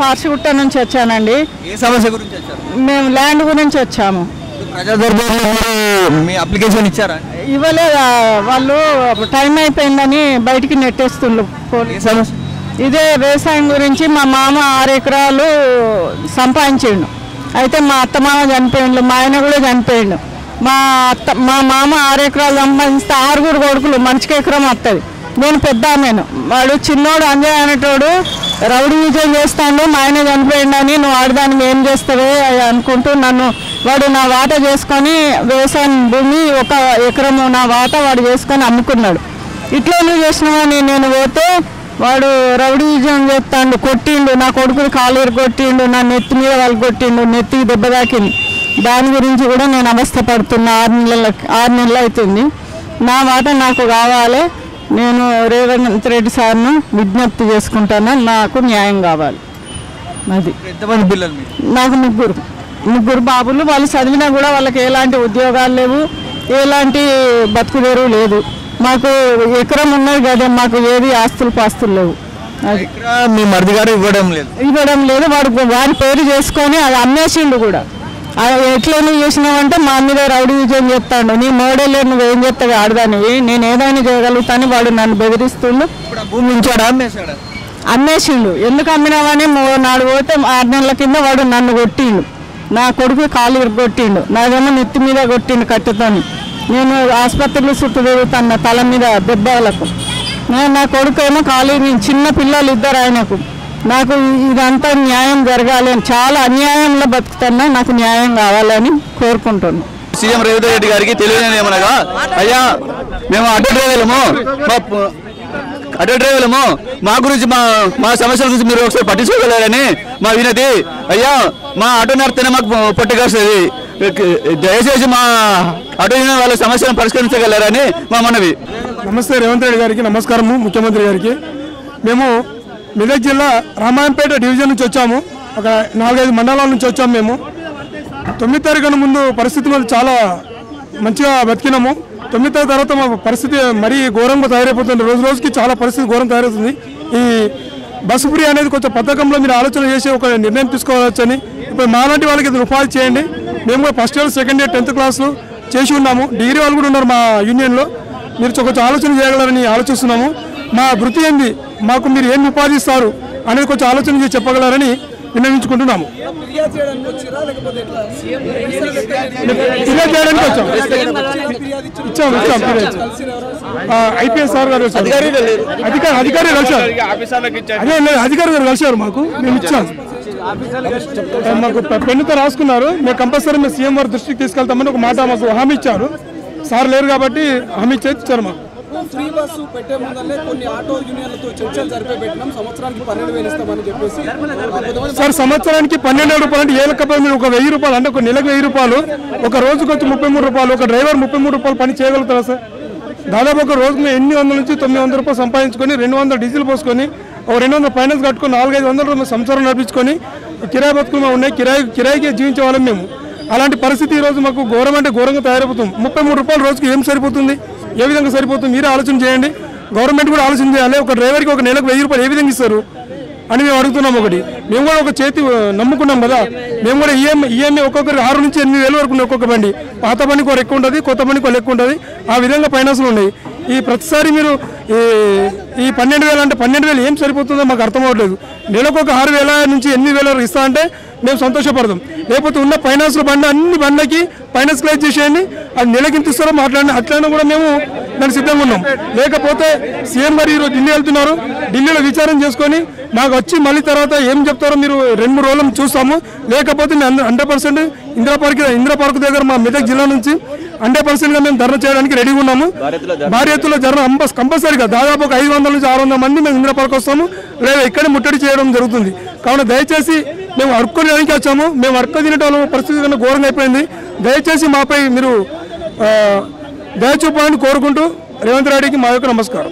పార్సిగుట్ట నుంచి వచ్చానండి. ఏ సమస్య గురించి వచ్చారు? మేము ల్యాండ్ గురించి వచ్చాము. ప్రజా దర్బార్లో మీ అప్లికేషన్ ఇచ్చారా? ఇవ్వలేదు, వాళ్ళు టైం అయిపోయిందని బయటికి నెట్టేస్తుండ్రు. ఏ సమస్య? ఇదే వ్యవసాయం గురించి. మా మామ 6 ఎకరాలు సంపాదించిండు. అయితే మా అత్తమామ చనిపోయిండు, మా ఆయన కూడా చనిపోయిండు. మా మామ 6 ఎకరాలు సంపాదిస్తే 6 కొడుకులు, మనిషికి ఎకరం వస్తుంది. నేను పెద్ద ఆమెను. వాడు చిన్నోడు అంజయ్ అనేటోడు రౌడీ విజయం చేస్తాడు, మా ఆయన చనిపోయిండని నువ్వు ఆడదాన్ని ఏం చేస్తావే అనుకుంటూ వాడు నా వాటా చేసుకొని వ్యవసాయం భూమి 1 ఎకరము నా వాటా వాడు చేసుకొని అమ్ముకున్నాడు. ఇట్లా నువ్వు చేసినావని నేను పోతే వాడు రౌడీ విజయం చేస్తాడు, కొట్టిండు. నా కొడుకుని కాలు కొట్టిండు, నా నెత్తి మీద వాళ్ళు కొట్టిండు, నెత్తికి దెబ్బ తాకింది. దాని గురించి కూడా నేను అవస్థపడుతున్నా. 6 నెలలు అవుతుంది. నా వాటా నాకు కావాలి. నేను రేవంత్ రెడ్డి సార్ను విజ్ఞప్తి చేసుకుంటాను, నాకు న్యాయం కావాలి. అది. ఎంతమంది పిల్లలు? నాకు ముగ్గురు బాబులు. వాళ్ళు చదివినా కూడా వాళ్ళకి ఎలాంటి ఉద్యోగాలు లేవు, ఎలాంటి బతుకుదేరు లేదు. మాకు ఎకరం ఉన్నది కదా, మాకు ఏది ఆస్తులు పాస్తులు లేవు. అది మీ మరిది గారు ఇవ్వడం లేదు. వాడి పేరు చేసుకొని అది అమ్మేసిండు కూడా. ఎట్లా నువ్వు చేసినావంటే మా మీద రౌడీ విజయం చెప్తాడు. నీ మోడలే నువ్వేం చెప్తావు ఆడదానివి, నేను ఏదైనా చేయగలుగుతాను. వాడు నన్ను బెదిరిస్తుండు. భూమి ఇచ్చాడా? అమ్మేసిండు. ఎందుకు అమ్మినావని నాడు పోతే 6 నెలల కింద వాడు నన్ను కొట్టిండు. నా కొడుకు కాలు కొట్టిండు, నాదేమో నెత్తి మీద కొట్టిండు కట్టెతోని. నేను ఆసుపత్రులు చుట్టూ తిరుగుతాను తల మీద దెబ్బలకు. నా కొడుకు ఏమో కాలు, చిన్న పిల్లలు 2 ఆయనకు. నాకు ఇదంతా న్యాయం జరగాలి అని చాలా అన్యాయంలో బతుకుతున్నా. నాకు న్యాయం కావాలని కోరుకుంటున్నాను. సీఎం రేవంత్ రెడ్డి గారికి తెలియజేయమనగా, అయ్యా మేము ఆటో డ్రైవర్లము మా గురించి మా సమస్యల గురించి మీరు ఒకసారి పట్టించుకోగలరని మా వినతి. అయ్యా మా ఆటో నడితేనే మాకు పట్టుకొస్తుంది, దయచేసి మా ఆటో వాళ్ళ సమస్యలను పరిష్కరించగలరని మా మనవి. నమస్తే రేవంత్ రెడ్డి గారికి నమస్కారము. ముఖ్యమంత్రి గారికి. మేము మెదక్ జిల్లా రామాయంపేట డివిజన్ నుంచి వచ్చాము. ఒక 4-5 మండలాల నుంచి వచ్చాము. మేము 9 తారీఖున ముందు పరిస్థితి మీద చాలా మంచిగా బతికినాము. 9 తారీఖు తర్వాత మా పరిస్థితి మరీ ఘోరంగా తయారైపోతుంది. రోజు రోజుకి చాలా పరిస్థితి ఘోరం తయారవుతుంది. ఈ బస్సు ఫ్రీ అనేది కొంచెం పథకంలో మీరు ఆలోచన చేసి ఒక నిర్ణయం తీసుకోవచ్చని. ఇప్పుడు మాలాంటి వాళ్ళకి ఇది ఉపాధి చేయండి. మేము కూడా first year, second year, 10th క్లాస్లో చేసి ఉన్నాము. డిగ్రీ వాళ్ళు కూడా ఉన్నారు మా యూనియన్లో. మీరు కొంచెం ఆలోచన చేయగలరని ఆలోచిస్తున్నాము. మా వృత్తి ఏంది, మాకు మీరు ఏం ఉపాధి ఇస్తారు అనేది కొంచెం ఆలోచన చేసి చెప్పగలరని విన్నవించుకుంటున్నాము. ఐపీఎస్ సార్ గారు అధికారి కలిసారు. అదే అధికారి గారు కలిసారు. మాకు మేము ఇచ్చాము. మాకు పెన్నుతో రాసుకున్నారు. మేము కంపల్సరీ మేము సీఎం వారి దృష్టికి తీసుకెళ్తామని ఒక మాట మాకు హామీ ఇచ్చారు. సార్ లేరు కాబట్టి హామీ ఇచ్చారు మాకు. ఫ్రీ బస్సు పెట్టే ముందరే కొన్ని ఆటో యూనియన్లతో చర్చలు జరిపే పెట్టినాం. సంవత్సరానికి 12,000 ఇస్తామని చెప్పేసి. సార్ సంవత్సరానికి 12,000 రూపాయలు అంటే ఏలకపోతే మీరు ఒక 1,000 రూపాయలు అంటే ఒక నెలకు 1,000 రూపాయలు, ఒక రోజుకి వచ్చి 33 రూపాయలు, ఒక డ్రైవర్ 33 రూపాయలు పని చేయగలుగుతారా సార్? దాదాపు ఒక రోజుకు 800 నుంచి 900 రూపాయలు సంపాదించుకొని 200 డీజిల్ పోసుకొని ఒక 200 ఫైనాన్స్ కట్టుకొని 400-500 రూపాయలు సంవత్సరం నడిపించుకొని కిరాయి బతుకులు ఉన్నాయి. కిరాయికి జీవించే వాళ్ళం మేము. అలాంటి పరిస్థితి ఈరోజు మాకు ఘోరం అంటే ఘోరంగా తయారైపోతుంది. 33 రూపాయలు రోజుకి ఏం సరిపోతుంది? ఏ విధంగా సరిపోతుంది? మీరే ఆలోచన చేయండి. గవర్నమెంట్ కూడా ఆలోచన చేయాలి. ఒక డ్రైవర్కి ఒక నెలకు 1,000 రూపాయలు ఏ విధంగా ఇస్తారు అని మేము అడుగుతున్నాం. ఒకటి మేము కూడా ఒక చేతి నమ్ముకున్నాం కదా. మేము కూడా ఈఎంఐ ఒక్కొక్కరికి 6 నుంచి 8 వేల వరకు ఒక్కొక్క బండి. పాత బండికి ఒక ఎక్కువ ఉంటుంది, కొత్త బండికి ఒక ఎక్కువ ఉంటుంది. ఆ విధంగా ఫైనాన్స్లు ఉన్నాయి. ఈ ప్రతిసారి మీరు ఈ 12,000 అంటే 12,000 ఏం సరిపోతుందో మాకు అర్థం అవ్వట్లేదు. నెలకు ఒక 6,000 నుంచి 8,000 వరకు ఇస్తా అంటే మేము సంతోషపడతాం. లేకపోతే ఉన్న ఫైనాన్స్లో బండి అన్ని బండ్లకి ఫైనాన్స్ క్లియర్ చేసేయండి. అది నెలకి ఇంత ఇస్తారో మాట్లాడండి. అట్లయినా కూడా మేము దానికి సిద్ధంగా ఉన్నాం. లేకపోతే సీఎం గారు ఈరోజు ఢిల్లీ వెళ్తున్నారు. ఢిల్లీలో విచారణ చేసుకొని మాకు వచ్చి మళ్ళీ తర్వాత ఏం చెప్తారో మీరు 2-3 రోజులు చూస్తాము. లేకపోతే మేము 100% ఇందిరా పార్క్ దగ్గర మా మెదక్ జిల్లా నుంచి 100%గా మేము ధర్నా చేయడానికి రెడీగా ఉన్నాము. భారీ ఎత్తులో ధర్నా కంపల్సరీగా దాదాపు ఒక 500 నుంచి 600 మంది మేము ఇందిరా పార్క్ వస్తాము. లేదా ఇక్కడే ముట్టడి చేయడం జరుగుతుంది. కావున దయచేసి మేము అడుక్కోడానికి వచ్చాము. మేము అడుక్కు తినటం పరిస్థితి కన్నా ఘోరంగా అయిపోయింది. దయచేసి మాపై మీరు దయ చూపాలని కోరుకుంటూ రేవంత్ రెడ్డికి మా యొక్క నమస్కారం.